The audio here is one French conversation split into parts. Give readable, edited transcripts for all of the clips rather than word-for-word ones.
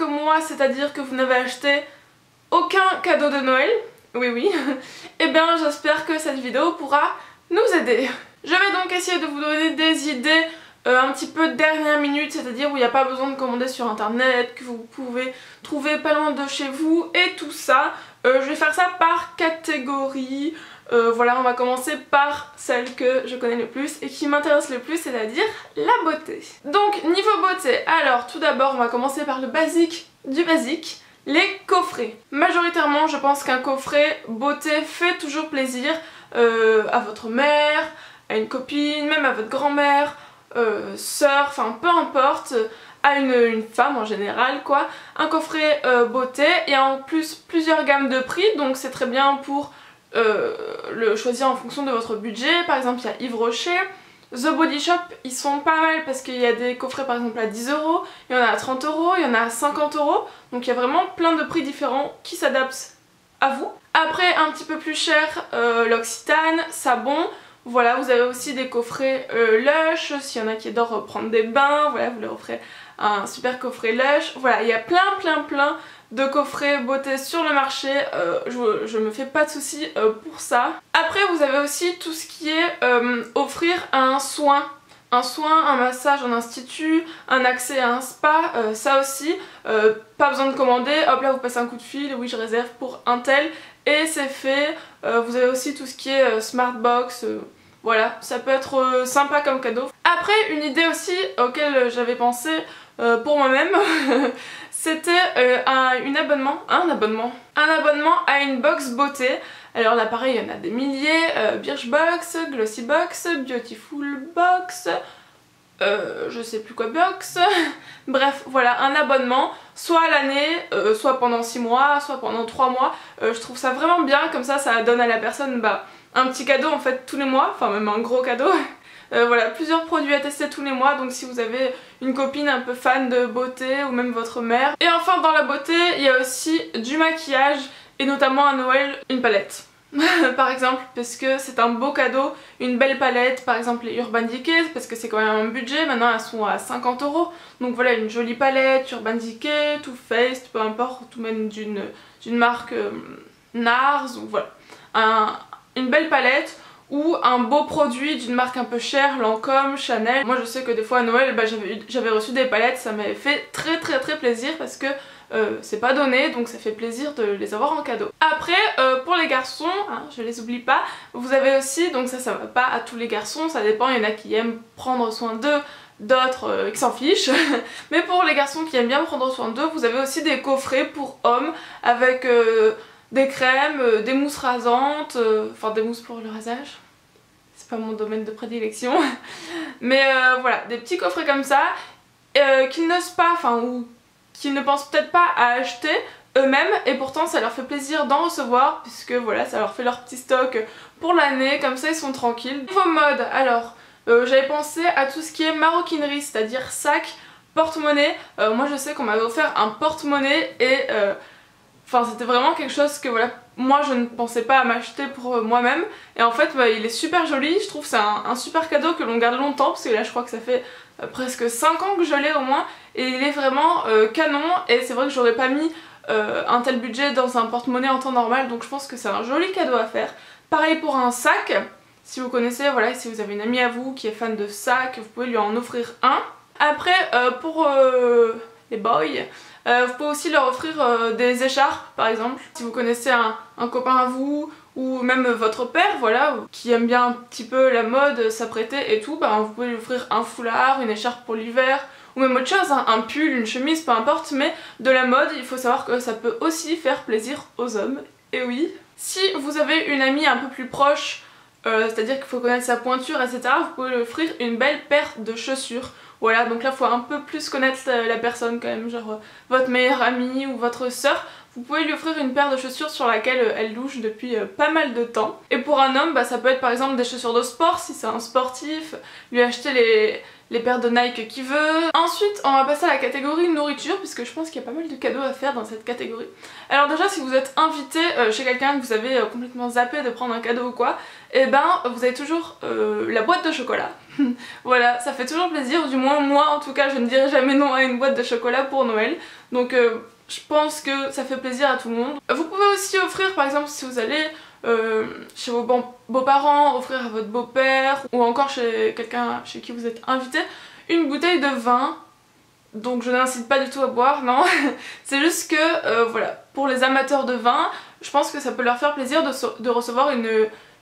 que moi, c'est-à-dire que vous n'avez acheté aucun cadeau de Noël, oui, et bien j'espère que cette vidéo pourra nous aider. Je vais donc essayer de vous donner des idées un petit peu dernière minute, c'est-à-dire où il n'y a pas besoin de commander sur internet, que vous pouvez trouver pas loin de chez vous et tout ça. Je vais faire ça par catégorie. Voilà, on va commencer par celle que je connais le plus et qui m'intéresse le plus, c'est-à-dire la beauté. Donc niveau beauté, alors tout d'abord on va commencer par le basique du basique, les coffrets. Majoritairement je pense qu'un coffret beauté fait toujours plaisir à votre mère, à une copine, même à votre grand-mère, sœur, enfin peu importe, à une femme en général quoi. Un coffret beauté et en plus plusieurs gammes de prix, donc c'est très bien pour le choisir en fonction de votre budget. Par exemple il y a Yves Rocher, The Body Shop, ils sont pas mal parce qu'il y a des coffrets par exemple à 10 €, il y en a à 30 €, il y en a à 50 €, donc il y a vraiment plein de prix différents qui s'adaptent à vous. Après un petit peu plus cher, l'Occitane, Sabon. Voilà, vous avez aussi des coffrets Lush, s'il y en a qui adorent prendre des bains, voilà, vous leur offrez un super coffret Lush. Voilà, il y a plein de coffrets beauté sur le marché, je me fais pas de soucis pour ça. Après vous avez aussi tout ce qui est offrir un soin, un massage en institut, un accès à un spa, ça aussi, pas besoin de commander, hop là vous passez un coup de fil, oui je réserve pour un tel et c'est fait. Vous avez aussi tout ce qui est Smartbox, voilà, ça peut être sympa comme cadeau. Après une idée aussi auquel j'avais pensé pour moi-même, c'était un abonnement à une box beauté. Alors là pareil il y en a des milliers, Birchbox, Glossybox, Beautiful Box, je sais plus quoi box, bref voilà un abonnement, soit à l'année, soit pendant 6 mois, soit pendant 3 mois, je trouve ça vraiment bien, comme ça donne à la personne un petit cadeau en fait tous les mois, enfin même un gros cadeau. Voilà, plusieurs produits à tester tous les mois, donc si vous avez une copine un peu fan de beauté ou même votre mère. Et enfin dans la beauté, il y a aussi du maquillage et notamment à Noël, une palette. Par exemple, parce que c'est un beau cadeau, une belle palette, par exemple les Urban Decay, parce que c'est quand même un budget, maintenant elles sont à 50 €. Donc voilà, une jolie palette, Urban Decay, Too Faced, peu importe, ou même d'une marque NARS, ou voilà. Une belle palette ou un beau produit d'une marque un peu chère, Lancôme, Chanel. Moi je sais que des fois à Noël j'avais reçu des palettes, ça m'avait fait très plaisir parce que c'est pas donné, donc ça fait plaisir de les avoir en cadeau. Après pour les garçons, hein, je les oublie pas, vous avez aussi, donc ça va pas à tous les garçons, ça dépend, il y en a qui aiment prendre soin d'eux, d'autres qui s'en fichent. Mais pour les garçons qui aiment bien prendre soin d'eux, vous avez aussi des coffrets pour hommes avec des crèmes, des mousses rasantes, enfin des mousses pour le rasage. C'est pas mon domaine de prédilection. Mais voilà, des petits coffrets comme ça, qu'ils n'osent pas, enfin ou qu'ils ne pensent peut-être pas à acheter eux-mêmes, et pourtant ça leur fait plaisir d'en recevoir, puisque voilà, ça leur fait leur petit stock pour l'année, comme ça ils sont tranquilles. Niveau mode, alors j'avais pensé à tout ce qui est maroquinerie, c'est-à-dire sac, porte-monnaie. Moi je sais qu'on m'avait offert un porte-monnaie et enfin c'était vraiment quelque chose que voilà, moi je ne pensais pas à m'acheter pour moi-même, et en fait il est super joli, je trouve que c'est un super cadeau que l'on garde longtemps, parce que là je crois que ça fait presque 5 ans que je l'ai au moins, et il est vraiment canon, et c'est vrai que j'aurais pas mis un tel budget dans un porte-monnaie en temps normal, donc je pense que c'est un joli cadeau à faire. Pareil pour un sac, si vous connaissez, voilà, si vous avez une amie à vous qui est fan de sac, vous pouvez lui en offrir un. Après pour les boys, vous pouvez aussi leur offrir des écharpes par exemple. Si vous connaissez un copain à vous ou même votre père, voilà, qui aime bien un petit peu la mode, s'apprêter et tout, vous pouvez lui offrir un foulard, une écharpe pour l'hiver, ou même autre chose, hein, un pull, une chemise, peu importe, mais de la mode, il faut savoir que ça peut aussi faire plaisir aux hommes, et oui. Si vous avez une amie un peu plus proche, c'est-à-dire qu'il faut connaître sa pointure, etc., vous pouvez lui offrir une belle paire de chaussures. Voilà, donc là il faut un peu plus connaître la personne quand même, genre votre meilleure amie ou votre sœur. vous pouvez lui offrir une paire de chaussures sur laquelle elle louche depuis pas mal de temps. Et pour un homme, bah, ça peut être par exemple des chaussures de sport si c'est un sportif, lui acheter les paires de Nike qu'il veut. Ensuite on va passer à la catégorie nourriture puisque je pense qu'il y a pas mal de cadeaux à faire dans cette catégorie. Alors déjà si vous êtes invité chez quelqu'un que vous avez complètement zappé de prendre un cadeau ou quoi, et ben vous avez toujours la boîte de chocolat. Voilà, ça fait toujours plaisir, du moins moi en tout cas je ne dirai jamais non à une boîte de chocolat pour Noël. Donc je pense que ça fait plaisir à tout le monde. Vous pouvez aussi offrir par exemple si vous allez chez vos beaux-parents, offrir à votre beau-père ou encore chez quelqu'un chez qui vous êtes invité une bouteille de vin. Donc je n'incite pas du tout à boire, non. C'est juste que voilà, pour les amateurs de vin, je pense que ça peut leur faire plaisir de recevoir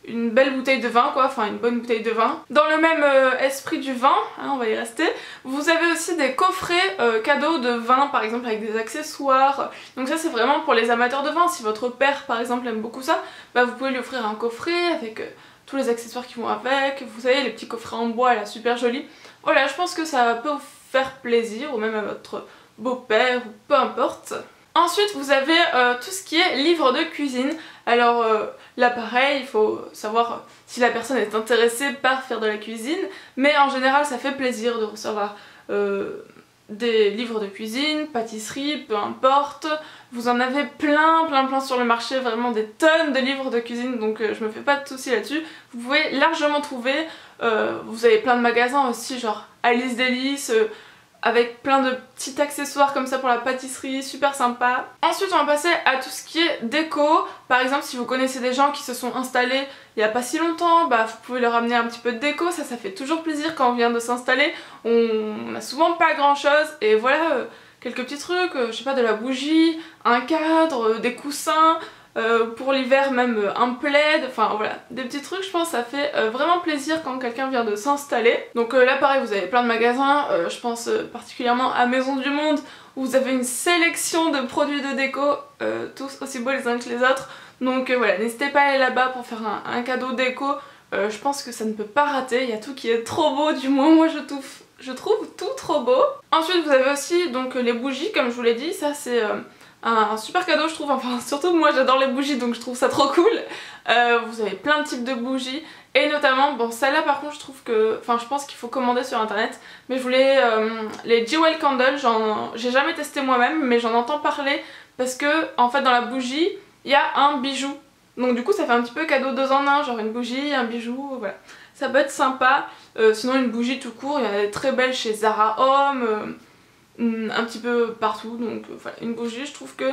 une belle bouteille de vin quoi, enfin une bonne bouteille de vin. Dans le même esprit du vin, hein, on va y rester, vous avez aussi des coffrets cadeaux de vin par exemple avec des accessoires. Donc ça c'est vraiment pour les amateurs de vin. Si votre père par exemple aime beaucoup ça, bah, vous pouvez lui offrir un coffret avec tous les accessoires qui vont avec. Vous savez les petits coffrets en bois là super jolis. Voilà, je pense que ça peut vous faire plaisir ou même à votre beau-père ou peu importe. Ensuite vous avez tout ce qui est livre de cuisine. Alors là pareil, il faut savoir si la personne est intéressée par faire de la cuisine, mais en général ça fait plaisir de recevoir des livres de cuisine, pâtisserie, peu importe. Vous en avez plein sur le marché, vraiment des tonnes de livres de cuisine, donc je me fais pas de soucis là-dessus. Vous pouvez largement trouver, vous avez plein de magasins aussi genre Alice Délices, avec plein de petits accessoires comme ça pour la pâtisserie, super sympa. Ensuite on va passer à tout ce qui est déco. Par exemple si vous connaissez des gens qui se sont installés il n'y a pas si longtemps, bah vous pouvez leur amener un petit peu de déco, ça fait toujours plaisir quand on vient de s'installer. On a souvent pas grand chose et voilà, quelques petits trucs, je sais pas, de la bougie, un cadre, des coussins, pour l'hiver même un plaid, enfin voilà, des petits trucs. Je pense ça fait vraiment plaisir quand quelqu'un vient de s'installer. Donc là pareil vous avez plein de magasins, je pense particulièrement à Maison du Monde où vous avez une sélection de produits de déco, tous aussi beaux les uns que les autres. Donc voilà, n'hésitez pas à aller là-bas pour faire un cadeau déco, je pense que ça ne peut pas rater, il y a tout qui est trop beau, du moins moi je trouve tout trop beau. Ensuite vous avez aussi donc les bougies comme je vous l'ai dit, ça c'est un super cadeau je trouve, enfin surtout moi j'adore les bougies donc je trouve ça trop cool. Vous avez plein de types de bougies et notamment, bon celle-là par contre je trouve que, enfin je pense qu'il faut commander sur internet, mais je voulais les Jewel Candle, j'ai jamais testé moi-même mais j'en entends parler parce que en fait dans la bougie il y a un bijou. Donc du coup ça fait un petit peu cadeau 2 en 1, genre une bougie, un bijou, voilà. Ça peut être sympa, sinon une bougie tout court, il y en a des très belles chez Zara Home, un petit peu partout, donc voilà, une bougie je trouve que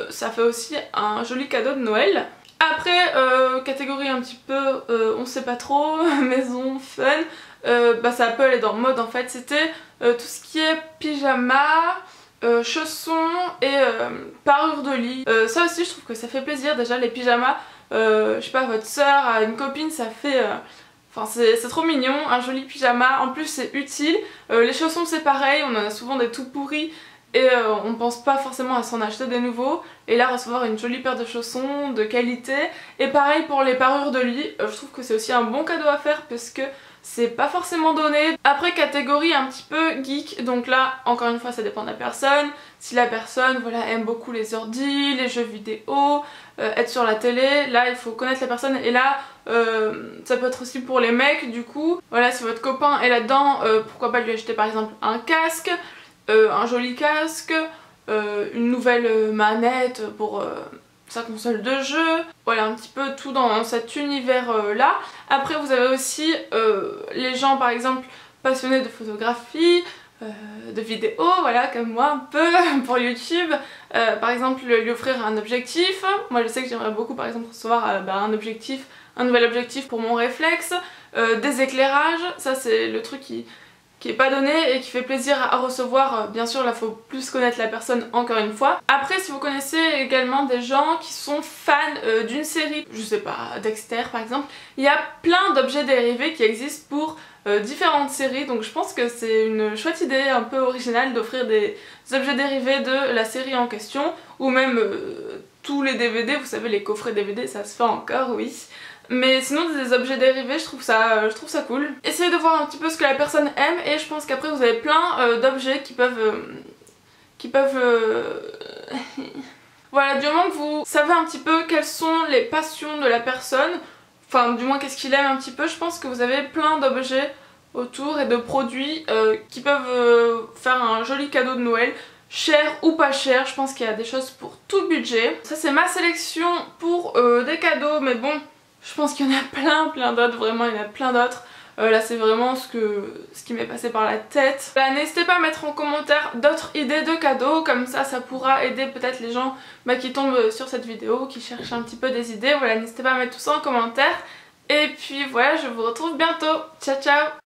ça fait aussi un joli cadeau de Noël. Après catégorie un petit peu on sait pas trop, maison, fun, bah ça peut aller dans le mode en fait, c'était tout ce qui est pyjama, chaussons et parure de lit. Ça aussi je trouve que ça fait plaisir déjà les pyjamas, je sais pas, votre soeur a une copine, ça fait... Enfin c'est trop mignon, un joli pyjama, en plus c'est utile. Les chaussons c'est pareil, on en a souvent des tout pourris et on pense pas forcément à s'en acheter des nouveaux. Et là recevoir une jolie paire de chaussons de qualité. Et pareil pour les parures de lit, je trouve que c'est aussi un bon cadeau à faire parce que c'est pas forcément donné. Après catégorie un petit peu geek, donc là encore une fois ça dépend de la personne. Si la personne voilà, aime beaucoup les ordi, les jeux vidéo, être sur la télé, là il faut connaître la personne. Et là ça peut être aussi pour les mecs du coup. Voilà, si votre copain est là-dedans, pourquoi pas lui acheter par exemple un casque, un joli casque, une nouvelle manette pour... sa console de jeu, voilà un petit peu tout dans cet univers là. Après vous avez aussi les gens par exemple passionnés de photographie, de vidéo, voilà comme moi un peu pour YouTube, par exemple lui offrir un objectif. Moi je sais que j'aimerais beaucoup par exemple recevoir un nouvel objectif pour mon réflexe, des éclairages, ça c'est le truc qui est pas donné et qui fait plaisir à recevoir. Bien sûr là faut plus connaître la personne encore une fois. Après si vous connaissez également des gens qui sont fans d'une série, je sais pas, Dexter par exemple, il y a plein d'objets dérivés qui existent pour différentes séries, donc je pense que c'est une chouette idée un peu originale d'offrir des objets dérivés de la série en question, ou même tous les DVD, vous savez les coffrets DVD ça se fait encore, oui. Mais sinon des objets dérivés je trouve ça cool. Essayez de voir un petit peu ce que la personne aime et je pense qu'après vous avez plein d'objets qui peuvent Voilà, du moment que vous savez un petit peu quelles sont les passions de la personne, enfin du moins qu'est-ce qu'il aime un petit peu, je pense que vous avez plein d'objets autour et de produits qui peuvent faire un joli cadeau de Noël. Cher ou pas cher, je pense qu'il y a des choses pour tout budget. Ça c'est ma sélection pour des cadeaux, mais bon, je pense qu'il y en a plein d'autres, vraiment il y en a plein d'autres. Là c'est vraiment ce qui m'est passé par la tête. N'hésitez pas à mettre en commentaire d'autres idées de cadeaux, comme ça pourra aider peut-être les gens qui tombent sur cette vidéo, qui cherchent un petit peu des idées. Voilà, n'hésitez pas à mettre tout ça en commentaire. Et puis voilà, je vous retrouve bientôt. Ciao ciao.